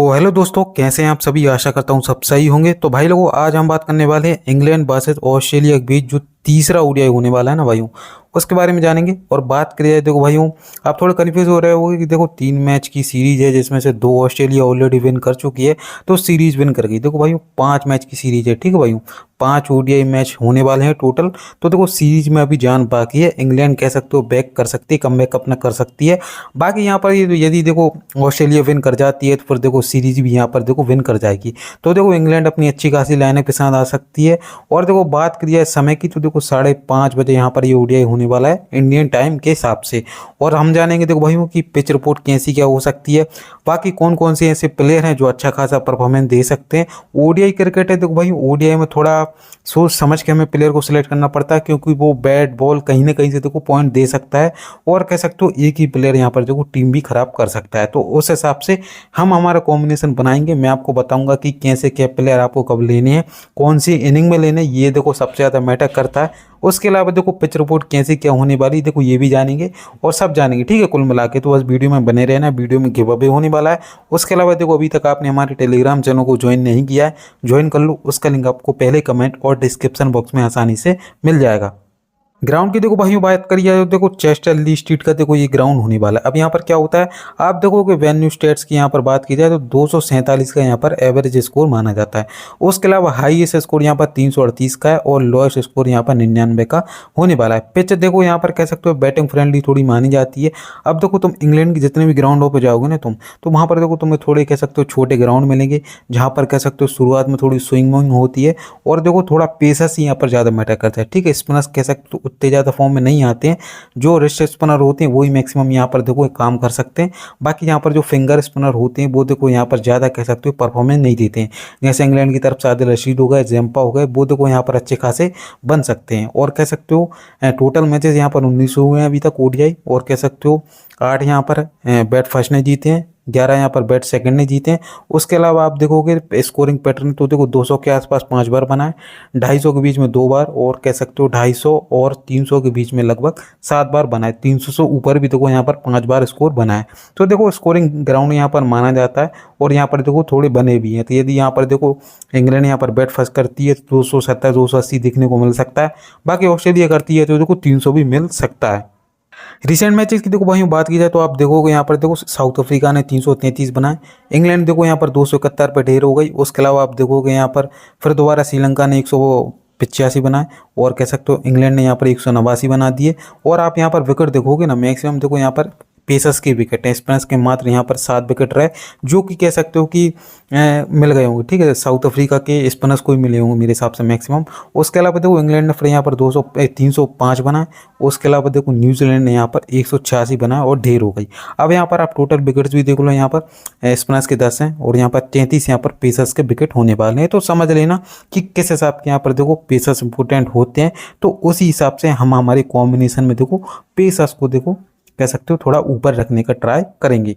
तो हेलो दोस्तों, कैसे हैं आप सभी। आशा करता हूँ सब सही होंगे। तो भाई लोगों, आज हम बात करने वाले हैं इंग्लैंड वर्सेस ऑस्ट्रेलिया के बीच जो तीसरा ओडीआई होने वाला है ना भाइयों, उसके बारे में जानेंगे। और बात करिए, देखो भाइयों, आप थोड़े कन्फ्यूज हो रहे होगे कि देखो 3 मैच की सीरीज है जिसमें से 2 ऑस्ट्रेलिया ऑलरेडी विन कर चुकी है, तो सीरीज विन कर गई। देखो भाइयों, 5 मैच की सीरीज है, ठीक है भाइयों, 5 ओडीआई मैच होने वाले हैं टोटल। तो देखो सीरीज में अभी जान बाकी है। इंग्लैंड कह सकते हो बैक कर सकती है, कम बैक अपना कर सकती है। बाकी यहाँ पर यदि देखो ऑस्ट्रेलिया विन कर जाती है तो फिर देखो सीरीज भी यहाँ पर देखो विन कर जाएगी। तो देखो इंग्लैंड अपनी अच्छी खासी लाइनअप के साथ आ सकती है। और देखो बात करिए समय की, तो देखो 5:30 बजे यहाँ पर ये ओडीआई होने वाला है इंडियन टाइम के हिसाब से। और हम जानेंगे देखो भाइयों की पिच रिपोर्ट कैसी क्या हो सकती है, बाकी कौन कौन से ऐसे प्लेयर हैं जो अच्छा खासा परफॉर्मेंस दे सकते हैं। ओडीआई क्रिकेट है देखो भाई, ओडीआई में थोड़ा सोच समझ के हमें प्लेयर को सिलेक्ट करना पड़ता है, क्योंकि वो बैट बॉल कहीं ना कहीं से देखो पॉइंट दे सकता है। और कह सकते हो एक ही प्लेयर यहाँ पर देखो टीम भी खराब कर सकता है। तो उस हिसाब से हम हमारा कॉम्बिनेशन बनाएंगे। मैं आपको बताऊंगा कि कैसे क्या प्लेयर आपको कब लेने हैं, कौन सी इनिंग में लेने हैं, ये देखो सबसे ज़्यादा मैटर करता है। उसके अलावा देखो पिच रिपोर्ट कैसे क्या होने वाली, देखो ये भी जानेंगे और सब जानेंगे, ठीक है। कुल मिला के तो बस वीडियो में बने रहना, वीडियो में गिव अवे होने वाला है। उसके अलावा देखो अभी तक आपने हमारे टेलीग्राम चैनल को ज्वाइन नहीं किया है, ज्वाइन कर लो। उसका लिंक आपको पहले कमेंट और डिस्क्रिप्शन बॉक्स में आसानी से मिल जाएगा। ग्राउंड की देखो भाइयों बात करिए तो देखो चेस्टर ली स्ट्रीट का देखो ये ग्राउंड होने वाला है। अब यहाँ पर क्या होता है, आप देखो कि वेन्यू स्टेट्स की यहाँ पर बात की जाए तो 247 का यहाँ पर एवरेज स्कोर माना जाता है। उसके अलावा हाईएस्ट स्कोर यहाँ पर 338 का है और लोएस्ट स्कोर यहाँ पर 99 का होने वाला है। पिच देखो यहाँ पर कह सकते हो बैटिंग फ्रेंडली थोड़ी मानी जाती है। अब देखो तुम इंग्लैंड की जितने भी ग्राउंडों पर जाओगे ना तुम, तो वहाँ पर देखो तुम्हें थोड़े कह सकते हो छोटे ग्राउंड मिलेंगे, जहाँ पर कह सकते हो शुरुआत में थोड़ी स्विंग विंग होती है। और देखो थोड़ा पेसर्स ही यहाँ पर ज़्यादा मैटर करता है, ठीक है। स्पिनर्स कह सकते हो उतने ज़्यादा फॉर्म में नहीं आते हैं, जो रिस्ट स्पिनर होते हैं वही मैक्सिमम यहाँ पर देखो काम कर सकते हैं। बाकी यहाँ पर जो फिंगर स्पिनर होते हैं वो देखो यहाँ पर ज़्यादा कह सकते हो परफॉर्मेंस नहीं देते हैं। जैसे इंग्लैंड की तरफ से आदिल रशीद हो गए, जैम्पा हो गए, वो देखो यहाँ पर अच्छे खासे बन सकते हैं। और कह सकते हो टोटल मैचेस यहाँ पर 19 हुए हैं अभी तक ओडीआई, और कह सकते हो 8 यहाँ पर बैट फर्स्ट ने जीते हैं, 11 यहाँ पर बैट सेकंड ने जीते हैं। उसके अलावा आप देखोगे स्कोरिंग पैटर्न तो देखो 200 के आसपास 5 बार बना है, 250 के बीच में 2 बार, और कह सकते हो 250 और 300 के बीच में लगभग 7 बार बना है। 300 से ऊपर भी देखो यहाँ पर 5 बार स्कोर बना है। तो देखो स्कोरिंग ग्राउंड यहाँ पर माना जाता है, और यहाँ पर देखो थोड़े बने भी हैं। तो यदि यहाँ पर देखो इंग्लैंड यहाँ पर बैट फर्स्ट करती है तो 270 280 देखने को मिल सकता है। बाकी ऑस्ट्रेलिया करती है तो देखो 300 भी मिल सकता है। रिसेंट मैचेस की देखो भाई बात की जाए तो आप देखोगे यहाँ पर देखो साउथ अफ्रीका ने 333 बनाए, इंग्लैंड देखो यहाँ पर 271 पे ढेर हो गई। उसके अलावा आप देखोगे यहाँ पर फिर दोबारा श्रीलंका ने 185 बनाए, और कह सकते हो इंग्लैंड ने यहाँ पर 189 बना दिए। और आप यहाँ पर विकेट देखोगे ना, मैक्सिमम देखो यहाँ पर पेसर्स के विकेट हैं, स्पिनर्स के मात्र यहाँ पर 7 विकेट रहे, जो कि कह सकते हो कि मिल गए होंगे, ठीक है। साउथ अफ्रीका के स्पिनर्स को ही मिले होंगे मेरे हिसाब से मैक्सिमम। उसके अलावा देखो इंग्लैंड ने फिर यहाँ पर 305 बनाए। उसके अलावा देखो न्यूजीलैंड ने यहाँ पर 186 बनाए और ढेर हो गई। अब यहाँ पर आप टोटल विकेट्स भी देख लो, यहाँ पर स्पिनर्स के 10 हैं और यहाँ पर 33 यहाँ पर पेसर्स के विकेट होने वाले हैं। तो समझ लेना कि किस हिसाब के यहाँ पर देखो पेसर्स इंपोर्टेंट होते हैं। तो उसी हिसाब से हम हमारे कॉम्बिनेशन में देखो पेसर्स को देखो कह सकते हो थोड़ा ऊपर रखने का ट्राई करेंगे।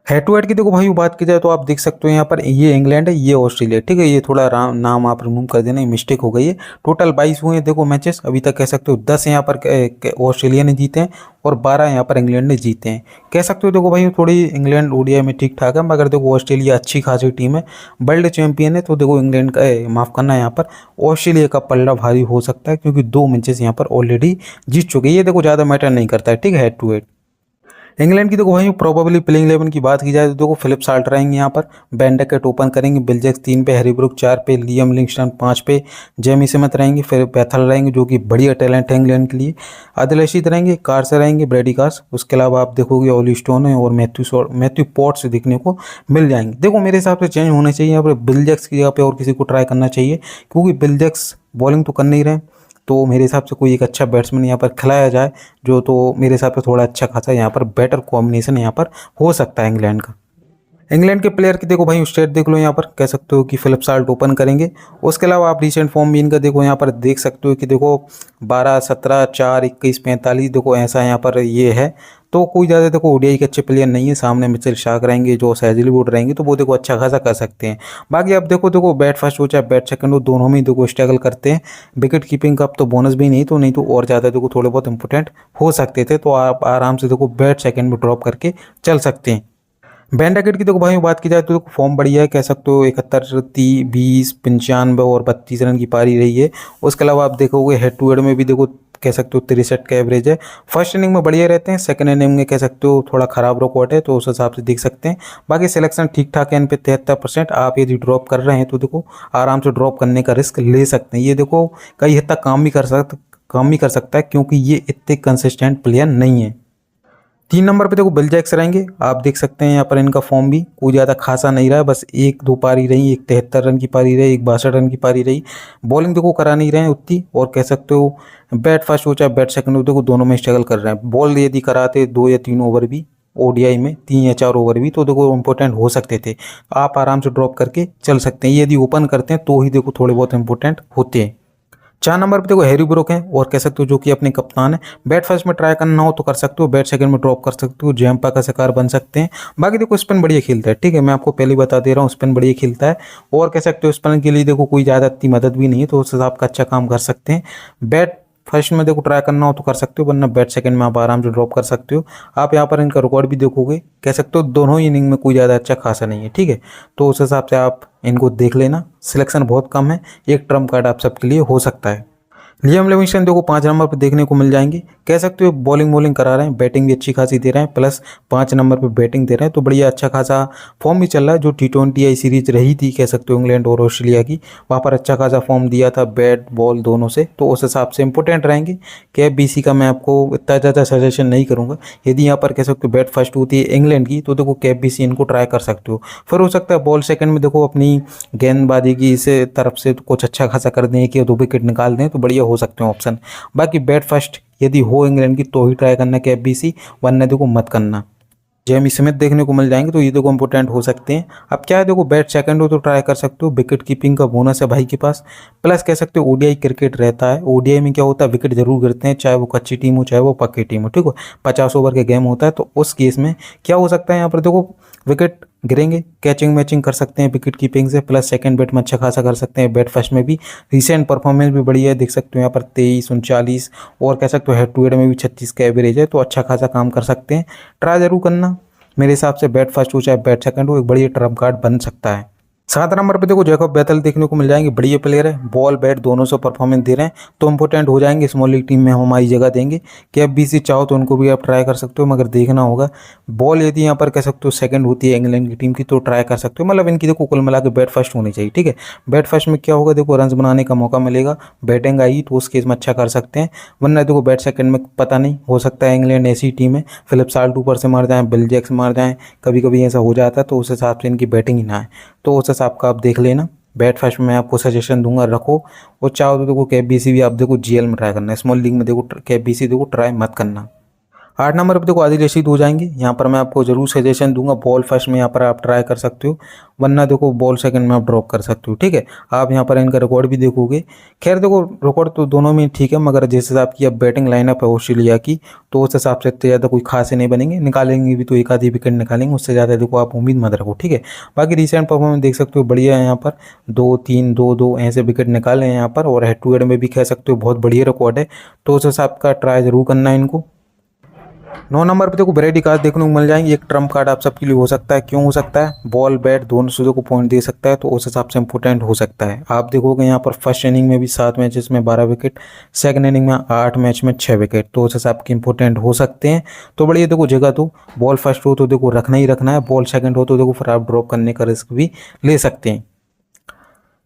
हेड टू हेड की देखो भाई बात की जाए तो आप देख सकते हो यहाँ पर ये इंग्लैंड है, ये ऑस्ट्रेलिया, ठीक है। ये थोड़ा नाम आप रिमूव कर देना, मिस्टेक हो गई है। टोटल 22 हुए हैं देखो मैचेस अभी तक, कह सकते हो 10 यहाँ पर ऑस्ट्रेलिया ने जीते हैं और 12 यहाँ पर इंग्लैंड ने जीते हैं। कह सकते हो देखो भाई थोड़ी इंग्लैंड ओडीआई में ठीक ठाक है, मगर देखो ऑस्ट्रेलिया अच्छी खासी टीम है, वर्ल्ड चैंपियन है। तो देखो इंग्लैंड का माफ़ करना, यहाँ पर ऑस्ट्रेलिया का पलड़ा भारी हो सकता है, क्योंकि 2 मैचेस यहाँ पर ऑलरेडी जीत चुके हैं। ये देखो ज़्यादा मैटर नहीं करता है, ठीक है। हेड टू हेड इंग्लैंड की देखो भाई प्रोबेबली प्लेइंग 11 की बात की जाए तो देखो फिलिप साल्ट रहेंगे यहाँ पर, बेन डकेट ओपन करेंगे, बिल जैक्स 3 पे, हैरी ब्रूक 4 पे, लियम लिंगस्टन 5 पे, जेमी स्मिथ रहेंगे, फिर बैथल रहेंगे जो कि बढ़िया टैलेंट है इंग्लैंड के लिए, आदिल रशीद रहेंगे, कार्स रहेंगे, ब्रेडी कार्स। उसके अलावा आप देखोगे ओली स्टोन है और मैथ्यू पॉट्स देखने को मिल जाएंगे। देखो मेरे हिसाब से चेंज होने चाहिए यहाँ पर, बिल जैक्स की जगह पे और किसी को ट्राई करना चाहिए, क्योंकि बिल जैक्स बॉलिंग तो कर नहीं रहे। तो मेरे हिसाब से कोई एक अच्छा बैट्समैन यहाँ पर खिलाया जाए, जो तो मेरे हिसाब से थोड़ा अच्छा खासा यहाँ पर बेटर कॉम्बिनेशन यहाँ पर हो सकता है इंग्लैंड का। इंग्लैंड के प्लेयर की देखो भाई स्टेट देख लो, यहाँ पर कह सकते हो कि फिलिप साल्ट ओपन करेंगे। उसके अलावा आप रिसेंट फॉर्म भी इनका देखो, यहाँ पर देख सकते हो कि देखो 12 17 4 21 45 देखो ऐसा यहाँ पर ये है। तो कोई ज़्यादा देखो ओडीआई के अच्छे प्लेयर नहीं है, सामने मिचेल स्टार्क रहेंगे, जो सैजली वुड रहेंगे, तो वो देखो अच्छा खासा कर सकते हैं। बाकी आप देखो बैट फर्स्ट हो चाहे बैट सेकंड हो, दोनों में देखो स्ट्रगल करते हैं। विकेट कीपिंग का अब तो बोनस भी नहीं तो और ज़्यादा देखो थोड़े बहुत इंपॉर्टेंट हो सकते थे। तो आप आराम से देखो बैट सेकंड में ड्रॉप करके चल सकते हैं। बैंडाकेट की देखो भाई बात की जाए तो देखो फॉर्म बढ़िया है, कह सकते हो 71, 20, 95 और 32 रन की पारी रही है। उसके अलावा आप देखोगे हेड टू हेड में भी देखो कह सकते हो 63 का एवरेज है। फर्स्ट इनिंग में बढ़िया रहते हैं, सेकंड इनिंग में कह सकते हो थोड़ा खराब रिकॉर्ड है, तो उस हिसाब से देख सकते हैं। बाकी सिलेक्शन ठीक ठाक है इन पे 73%। आप यदि ड्रॉप कर रहे हैं तो देखो आराम से ड्रॉप करने का रिस्क ले सकते हैं। ये देखो कई हद तक काम भी कर सकता है, क्योंकि ये इतने कंसिस्टेंट प्लेयर नहीं है। 3 नंबर पे देखो बिल जैक्स रहेंगे। आप देख सकते हैं यहाँ पर इनका फॉर्म भी कोई ज़्यादा खासा नहीं रहा है, बस एक दो पारी रही, एक 73 रन की पारी रही, एक 62 रन की पारी रही। बॉलिंग देखो करा नहीं रहे हैं उतनी, और कह सकते हो बैट फर्स्ट हो चाहे बैट सेकंड हो देखो दोनों में स्ट्रगल कर रहे हैं। बॉल यदि कराते 2 या 3 ओवर भी ओडीआई में, 3 या 4 ओवर भी, तो देखो इंपॉर्टेंट हो सकते थे। आप आराम से ड्रॉप करके चल सकते हैं, यदि ओपन करते हैं तो ही देखो थोड़े बहुत इंपॉर्टेंट होते हैं। 4 नंबर पे देखो हैरी ब्रूक हैं, और कह सकते हो जो कि अपने कप्तान है। बैट फर्स्ट में ट्राई करना हो तो कर सकते हो, बैट सेकंड में ड्रॉप कर सकते हो, जैम्पा का शिकार बन सकते हैं। बाकी देखो स्पिन बढ़िया खेलता है, ठीक है, मैं आपको पहले ही बता दे रहा हूँ स्पिन बढ़िया खेलता है। और कह सकते हो स्पिन के लिए देखो कोई ज़्यादा इतनी मदद भी नहीं है, तो उस हिसाब का अच्छा काम कर सकते हैं। बैट फर्स्ट में देखो ट्राई करना हो तो कर सकते हो, वरना बैट सेकंड में आप आराम से ड्रॉप कर सकते हो। आप यहाँ पर इनका रिकॉर्ड भी देखोगे, कह सकते हो दोनों ही इनिंग में कोई ज़्यादा अच्छा खासा नहीं है, ठीक है। तो उस हिसाब से आप इनको देख लेना, सिलेक्शन बहुत कम है, एक ट्रम्प कार्ड आप सबके लिए हो सकता है। लियाम लिविंगस्टन देखो 5 नंबर पर देखने को मिल जाएंगे। कह सकते हो बॉलिंग करा रहे हैं, बैटिंग भी अच्छी खासी दे रहे हैं, प्लस 5 नंबर पे बैटिंग दे रहे हैं, तो बढ़िया अच्छा खासा फॉर्म भी चल रहा है। जो T20 सीरीज रही थी कह सकते हो इंग्लैंड और ऑस्ट्रेलिया की, वहाँ पर अच्छा खासा फॉर्म दिया था बैट बॉल दोनों से, तो उस हिसाब से इंपॉर्टेंट रहेंगे। KFBC का मैं आपको इतना ज़्यादा सजेशन नहीं करूँगा। यदि यहाँ पर कह सकते हो बैट फर्स्ट होती है इंग्लैंड की, तो देखो KFBC इनको ट्राई कर सकते हो। फिर हो सकता है बॉल सेकंड में देखो अपनी गेंदबाजी की इस तरफ से कुछ अच्छा खासा कर दें, कि 2 विकेट निकाल दें, तो बढ़िया हो सकते हैं ऑप्शन। बाकी बैट फर्स्ट यदि हो इंग्लैंड की तो ही ट्राई करना KFBC, वरना देखो मत करना। जेमी स्मिथ देखने को मिल जाएंगे, तो ये देखो इंपॉर्टेंट हो सकते हैं। अब क्या है देखो बैट सेकंड हो तो ट्राई कर सकते हो, विकेट कीपिंग का बोनस है भाई के पास, प्लस कह सकते हो ओडीआई क्रिकेट रहता है। ओडीआई में क्या होता है विकेट जरूर गिरते हैं, चाहे वो कच्ची टीम हो चाहे वो पक्की टीम हो, ठीक हो। 50 ओवर के गेम होता है, तो उस केस में क्या हो सकता है यहाँ पर देखो विकेट गिरेंगे, कैचिंग मैचिंग कर सकते हैं विकेट कीपिंग से, प्लस सेकंड बैट में अच्छा खासा कर सकते हैं। बैट फर्स्ट में भी रिसेंट परफॉर्मेंस भी बढ़िया है, देख सकते हो यहाँ पर 23, 39, और कह सकते हो हेड टू हेड में भी 36 का एवरेज है, तो अच्छा खासा काम कर सकते हैं। ट्राई जरूर करना, मेरे हिसाब से बैट फर्स्ट हो चाहे बैट सेकंड हो, एक बढ़िया ट्रम्प कार्ड बन सकता है। 7 नंबर पे देखो जैकब बेथल देखने को मिल जाएंगे, बढ़िया प्लेयर है, बॉल बैट दोनों से परफॉर्मेंस दे रहे हैं, तो इंपॉर्टेंट हो जाएंगे। स्मॉल लीग टीम में हम हमारी जगह देंगे। KFBC चाहो तो उनको भी आप ट्राई कर सकते हो, मगर देखना होगा बॉल यदि यहाँ पर कह सकते हो सेकंड होती है इंग्लैंड की टीम की, तो ट्राई कर सकते हो। मतलब इनकी देखो कुल मिला के बैट फर्स्ट होनी चाहिए, ठीक है। बैट फर्स्ट में क्या होगा देखो रन बनाने का मौका मिलेगा, बैटिंग आई तो उस केस में अच्छा कर सकते हैं, वरना देखो बैट सेकंड में पता नहीं, हो सकता है इंग्लैंड ऐसी टीम है फिलिप साल्ट ऊपर से मार जाए, बिल जैक्स मार जाए, कभी कभी ऐसा हो जाता है, तो उस हिसाब से इनकी बैटिंग ही ना है, तो उस हिसाब का आप देख लेना। बैट फर्स्ट में मैं आपको सजेशन दूंगा रखो, और चाहो तो देखो KFBC भी आप देखो GL में ट्राई करना है, स्मॉल लीग में देखो KFBC देखो ट्राई मत करना। 8 नंबर पे देखो आदिल रशीद हो जाएंगे, यहाँ पर मैं आपको जरूर सजेशन दूंगा बॉल फर्स्ट में यहाँ पर आप ट्राई कर सकते हो, वरना देखो बॉल सेकंड में आप ड्रॉप कर सकते हो, ठीक है। आप यहाँ पर इनका रिकॉर्ड भी देखोगे, खैर देखो रिकॉर्ड तो दोनों में ठीक है, मगर जिस हिसाब की अब बैटिंग लाइनअप है ऑस्ट्रेलिया की, तो उस हिसाब से इतने ज़्यादा कोई खास नहीं बनेंगे, निकालेंगे भी तो एक आधी विकेट निकालेंगे, उससे ज़्यादा देखो आप उम्मीद मत रखो, ठीक है। बाकी रिसेंट परफॉर्मेंस देख सकते हो बढ़िया है, यहाँ पर 2-3, 2-2 ऐसे विकेट निकाले हैं यहाँ पर, और हेड टू हेड में भी कह सकते हो बहुत बढ़िया रिकॉर्ड है, तो उस हिसाब का ट्राई जरूर करना है इनको। 9 नंबर पे देखो ब्रेडी कार्ड देखने को मिल जाएंगे, एक ट्रम्प कार्ड आप सबके लिए हो सकता है। क्यों हो सकता है, बॉल बैट दोनों से को पॉइंट दे सकता है, तो उस हिसाब से इंपॉर्टेंट हो सकता है। आप देखोगे यहाँ पर फर्स्ट इनिंग में भी 7 मैचेस में 12 विकेट, सेकंड इनिंग में 8 मैच में 6 विकेट, तो उस हिसाब के इंपॉर्टेंट हो सकते हैं। तो बढ़िया देखो जगह तो बॉल फर्स्ट हो तो देखो रखना ही रखना है, बॉल सेकंड हो तो देखो फिर आप ड्रॉप करने का रिस्क भी ले सकते हैं।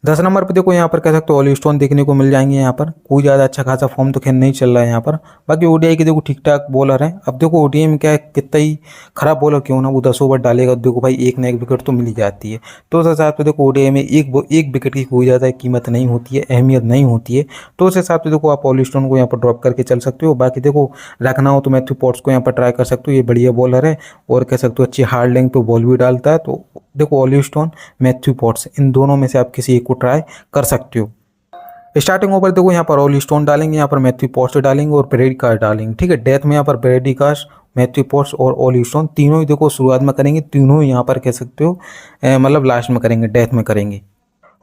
10 नंबर पे देखो यहाँ पर कह सकते हो ऑली स्टोन देखने को मिल जाएंगे, यहाँ पर कोई ज़्यादा अच्छा खासा फॉर्म तो खैर नहीं चल रहा है यहाँ पर। बाकी ओडीआई के देखो ठीक ठाक बॉलर हैं। अब देखो ओडीआई में क्या है, कितना ही खराब बॉलर क्यों ना वो 10 ओवर डालेगा, देखो भाई एक ना एक विकेट तो मिल ही जाती है। तो उस हिसाब से देखो ओडीआई में एक विकेट की कोई ज़्यादा कीमत नहीं होती है, अहमियत नहीं होती है, तो उस हिसाब से देखो आप ऑली स्टोन को यहाँ पर ड्रॉप करके चल सकते हो। बाकी देखो रखना हो तो मैथ्यू पॉट्स को यहाँ पर ट्राई कर सकते हो, ये बढ़िया बॉलर है, और कह सकते हो अच्छी हार्ड लेंथ पे बॉल भी डालता है। तो देखो ऑली स्टोन, मैथ्यू पॉट्स, इन दोनों में से आप किसी एक को ट्राई कर सकते हो। स्टार्टिंग ओवर देखो यहाँ पर ऑली स्टोन डालेंगे, यहाँ पर मैथ्यू पॉट्स डालेंगे और ब्रेडी कार्ड डालेंगे, ठीक है। डेथ में यहाँ पर ब्रेडी कार्ड, मैथ्यू पॉट्स और ऑली स्टोन तीनों ही देखो शुरुआत में करेंगे, तीनों ही यहाँ पर कह सकते हो मतलब लास्ट में करेंगे, डेथ में करेंगे।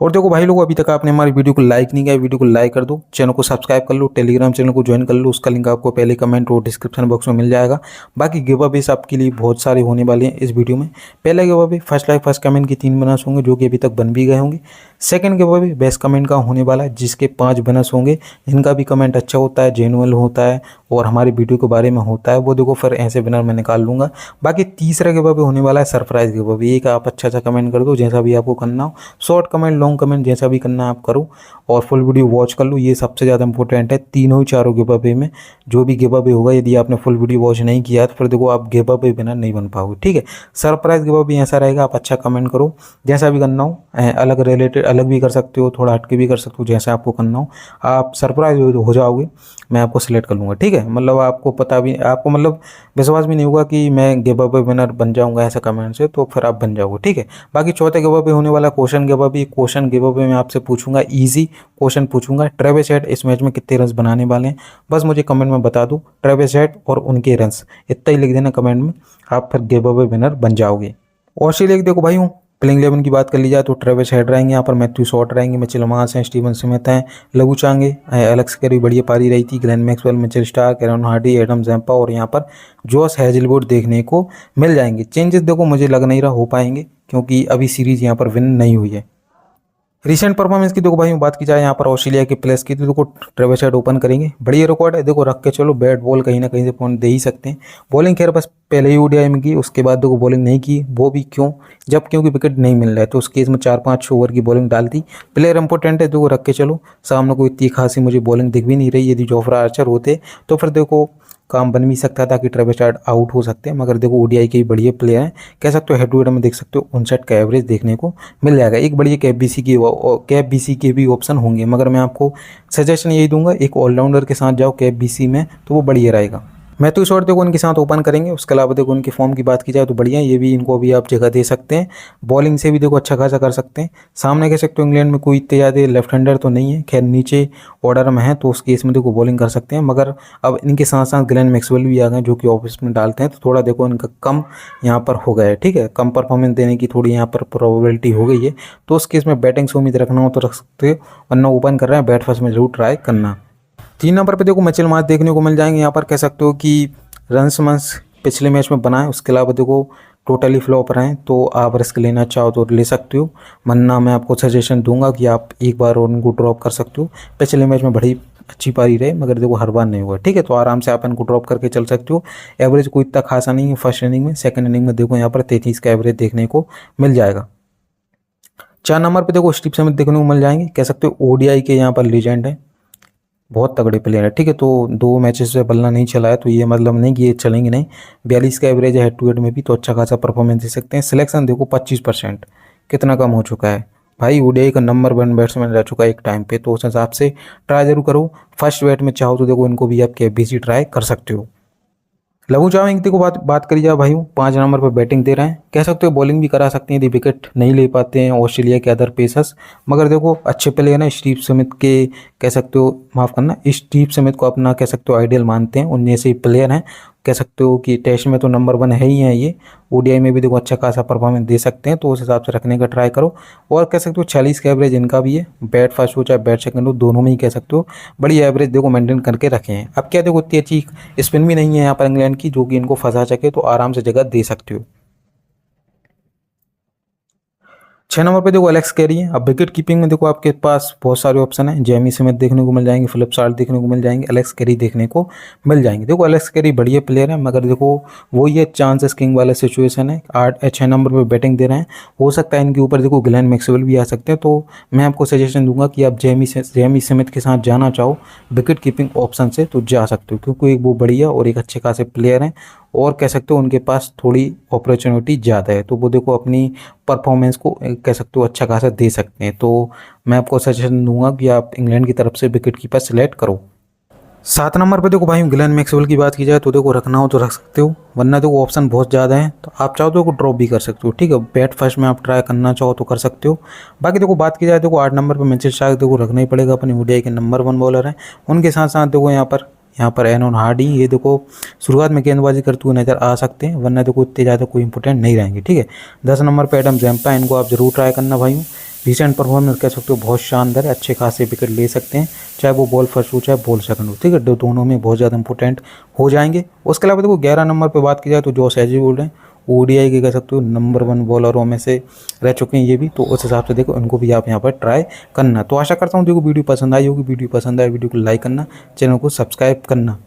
और देखो भाई लोगों, अभी तक आपने हमारी वीडियो को लाइक नहीं किया, वीडियो को लाइक कर दो, चैनल को सब्सक्राइब कर लो, टेलीग्राम चैनल को ज्वाइन कर लो, उसका लिंक आपको पहले कमेंट और डिस्क्रिप्शन बॉक्स में मिल जाएगा। बाकी गिव अवेज आपके लिए बहुत सारे होने वाले हैं इस वीडियो में। पहला give away first like first comment की 3 बोनस होंगे जो कि अभी तक बन भी गए होंगे। Second give away best comment का होने वाला है जिसके 5 बोनस होंगे, जिनका भी कमेंट अच्छा होता है, जेन्युइन होता है और हमारी वीडियो के बारे में होता है, वो देखो फिर ऐसे विनर मैं निकाल लूँगा। बाकी तीसरा गिव अवे होने वाला है सरप्राइज गिव अवे। एक आप अच्छा कमेंट कर दो, जैसा भी आपको करना हो, शॉर्ट कमेंट लॉन्ग कमेंट जैसा भी करना है आप करो और फुल वीडियो वॉच कर लो। ये सबसे ज़्यादा इंपॉर्टेंट है तीनों ही चारों गिव अवे में। जो भी गिव अवे होगा, यदि आपने फुल वीडियो वॉच नहीं किया तो फिर देखो आप गिव अवे बिना नहीं बन पाओगे, ठीक है। सरप्राइज गिव अवे ऐसा रहेगा, आप अच्छा कमेंट करो, जैसा भी करना हो, अलग रिलेटेड अलग भी कर सकते हो, थोड़ा हटके भी कर सकते हो, जैसा आपको करना हो। आप सरप्राइज हो जाओगे, मैं आपको सिलेक्ट कर लूँगा, ठीक है। मतलब आपको पता भी, आपको मतलब विश्वास भी नहीं होगा कि मैं गिव अवे विनर बन जाऊँगा ऐसा कमेंट से, तो फिर आप बन जाओगे, ठीक है। बाकी चौथे गिव अवे होने वाला question give away. Question give away में आपसे पूछूंगा, इजी क्वेश्चन पूछूंगा, ट्रेविस हेड इस मैच में कितने रन्स बनाने वाले हैं, बस मुझे कमेंट में बता दो ट्रेविस हेड और उनके रन्स, इतना ही लिख देना कमेंट में, आप फिर गिव अवे विनर बन जाओगे। ऑस्ट्रेलिया देखो भाई हूँ, प्लेइंग 11 की बात कर ली जाए तो ट्रेविस हेड रहेंगे, यहाँ पर मैथ्यू शॉट रहेंगे, मिचेल मार्श हैं, स्टीवन स्मिथ हैं, लघु चांगे, एलेक्स कैरी बढ़िया पारी रही थी, Glenn Maxwell, Mitchell Starc, Aaron Hardie, Adam Zampa और यहाँ पर जॉश हेजलवुड देखने को मिल जाएंगे। चेंजेस देखो मुझे लग नहीं रहा हो पाएंगे क्योंकि अभी सीरीज यहाँ पर विन नहीं हुई है। रिसेंट परफॉर्मेंस की देखो भाई बात की जाए यहाँ पर ऑस्ट्रेलिया के प्लेयर्स की, तो देखो ट्रेविस हेड ओपन करेंगे, बढ़िया रिकॉर्ड है, देखो रख के चलो, बैट बॉल कहीं ना कहीं से पॉइंट दे ही सकते हैं। बॉलिंग खैर बस पहले ही ओडीआई में की, उसके बाद देखो बॉलिंग नहीं की, वो भी क्यों, जब क्योंकि विकेट नहीं मिल रहा है, तो उस केस में 4-5 ओवर की बॉलिंग डाल दी। प्लेयर इंपॉर्टेंट है, देखो रख के चलो। सामने कोई इतनी खासी मुझे बॉलिंग दिख भी नहीं रही, यदि जोफ्रा आर्चर होते तो फिर देखो काम बन भी सकता था कि ट्रेविस हेड आउट हो सकते हैं, मगर देखो ओडीआई के भी बढ़िया प्लेयर हैं, कह सकते हो हेड टू हेड में देख सकते हो 59 का एवरेज देखने को मिल जाएगा। एक बढ़िया कैप बीसी के भी ऑप्शन होंगे, मगर मैं आपको सजेशन यही दूंगा, एक ऑलराउंडर के साथ जाओ कैप बीसी में, तो वो बढ़िया रहेगा। मैथ्यू शॉट देखो उनके साथ ओपन करेंगे, उसके अलावा देखो उनकी फॉर्म की बात की जाए तो बढ़िया है, ये भी इनको भी आप जगह दे सकते हैं। बॉलिंग से भी देखो अच्छा खासा कर सकते हैं। सामने कह सकते हो इंग्लैंड में कोई इतने ज़्यादा लेफ्ट हैंडर तो नहीं है, खैर नीचे ऑर्डर में है, तो उस केस में देखो बॉलिंग कर सकते हैं। मगर अब इनके साथ साथ ग्लेन मैक्सवेल भी आ गए जो कि ऑफिस में डालते हैं, तो थोड़ा देखो इनका कम यहाँ पर हो गया है, ठीक है। कम परफॉर्मेंस देने की थोड़ी यहाँ पर प्रोबेबिलिटी हो गई है, तो उस केस में बैटिंग से उम्मीद रखना हो तो रख सकते हो, वरना ओपन कर रहे हैं बैट फर्स्ट में जरूर ट्राई करना। 3 नंबर पर देखो मिचेल मार्श देखने को मिल जाएंगे, यहाँ पर कह सकते हो कि रन्स मंस पिछले मैच में बनाए, उसके अलावा देखो टोटली फ्लॉप रहे हैं, तो आप रिस्क लेना चाहो तो ले सकते हो, वरना मैं आपको सजेशन दूंगा कि आप एक बार और उनको ड्रॉप कर सकते हो। पिछले मैच में बड़ी अच्छी पारी रहे, मगर देखो हर बार नहीं हुआ, ठीक है, तो आराम से आप इनको ड्रॉप करके चल सकते हो। एवरेज कोई इतना खासा नहीं है फर्स्ट इनिंग में, सेकंड इनिंग में देखो यहाँ पर 33 का एवरेज देखने को मिल जाएगा। 4 नंबर पर देखो स्टीव स्मिथ देखने को मिल जाएंगे, कह सकते हो ओडीआई के यहाँ पर लीजेंड है, बहुत तगड़े प्लेयर है, ठीक है। तो 2 मैचेस से बल्ला नहीं चला है, तो ये मतलब नहीं कि ये चलेंगे नहीं। 42 का एवरेज है हेड टू हेड में भी, तो अच्छा खासा परफॉर्मेंस दे सकते हैं। सिलेक्शन देखो 25%, कितना कम हो चुका है भाई। ओडीआई का नंबर 1 बैट्समैन रह चुका है एक टाइम पे, तो उस हिसाब से ट्राई जरूर करो। फर्स्ट बैट में चाहो तो देखो इनको भी आप केबीसी ट्राई कर सकते हो। लघु चाविंग को बात करी जाए भाई 5 नंबर पर बैटिंग दे रहे हैं, कह सकते हो बॉलिंग भी करा सकते हैं यदि विकेट नहीं ले पाते हैं ऑस्ट्रेलिया के अदर पेसर्स, मगर देखो अच्छे प्लेयर हैं। स्टीव स्मिथ के कह सकते हो, माफ़ करना, स्टीव स्मिथ को अपना कह सकते हो आइडियल मानते हैं, उनमें से प्लेयर हैं। कह सकते हो कि टेस्ट में तो नंबर 1 है ही है ये, ओडीआई में भी देखो अच्छा खासा परफॉर्मेंस दे सकते हैं, तो उस हिसाब से रखने का ट्राई करो। और कह सकते हो 40 का एवरेज इनका भी है, बैट फर्स्ट हो चाहे बैट सेकंड हो, दोनों में ही कह सकते हो बड़ी एवरेज देखो मेंटेन करके रखे हैं। अब क्या देखो इतनी अच्छी स्पिन भी नहीं है यहाँ पर इंग्लैंड की जो कि इनको फंसा सके, तो आराम से जगह दे सकते हो। 6 नंबर पे देखो एलेक्स कैरी है। अब विकेट कीपिंग में देखो आपके पास बहुत सारे ऑप्शन हैं, जेमी स्मिथ देखने को मिल जाएंगे, फिलिप साल्ट देखने को मिल जाएंगे, एलेक्स कैरी देखने को मिल जाएंगे। देखो एलेक्स कैरी बढ़िया प्लेयर है, मगर देखो वो ये चांसेस किंग वाला सिचुएशन है, 6 नंबर पे बैटिंग दे रहे हैं, हो सकता है इनके ऊपर देखो ग्लेन मैक्सवेल भी आ सकते हैं, तो मैं आपको सजेशन दूंगा कि आप जेमी स्मिथ के साथ जाना चाहो विकेट कीपिंग ऑप्शन से तो जा सकते हो, क्योंकि एक वो बढ़िया और एक अच्छे खासे प्लेयर हैं, और कह सकते हो उनके पास थोड़ी अपॉर्चुनिटी ज़्यादा है, तो वो देखो अपनी परफॉर्मेंस को कह सकते हो अच्छा खासा दे सकते हैं। तो मैं आपको सजेशन दूंगा कि आप इंग्लैंड की तरफ से विकेट कीपर सेलेक्ट करो। 7 नंबर पे देखो भाई ग्लेन मैक्सवेल की बात की जाए तो देखो रखना हो तो रख सकते हो, वरना देखो ऑप्शन बहुत ज़्यादा है, तो आप चाहो तो ड्रॉप भी कर सकते हो, ठीक है। बैट फर्स्ट में आप ट्राई करना चाहो तो कर सकते हो। बाकी देखो बात की जाए देखो 8 नंबर पे मिचेल स्टार्क देखो रखना ही पड़ेगा, अपने ओडीआई के नंबर 1 बॉलर हैं। उनके साथ साथ देखो यहाँ पर एरन हार्डी, ये देखो शुरुआत में गेंदबाजी करते हुए नजर आ सकते हैं, वरना देखो इतने ज़्यादा कोई इंपॉर्टेंट नहीं रहेंगे, ठीक है। 10 नंबर पे एडम जैम्पा, इनको आप जरूर ट्राई करना भाई। रिसेंट परफॉर्मेंस कह सकते हो बहुत शानदार है, अच्छे खासे विकेट ले सकते हैं, चाहे वो बॉल फर्स्ट हो चाहे बॉल सेकंड हो, ठीक है, दोनों में बहुत ज़्यादा इंपॉर्टेंट हो जाएंगे। उसके अलावा देखो 11 नंबर पे बात की जाए तो जॉस हेजलवुड हैं, ओडीआई के कह सकते हो नंबर 1 बॉलरों में से रह चुके हैं ये भी, तो उस हिसाब से देखो इनको भी आप यहाँ पर ट्राई करना। तो आशा करता हूँ देखो वीडियो पसंद आई होगी, वीडियो पसंद आए वीडियो को लाइक करना, चैनल को सब्सक्राइब करना।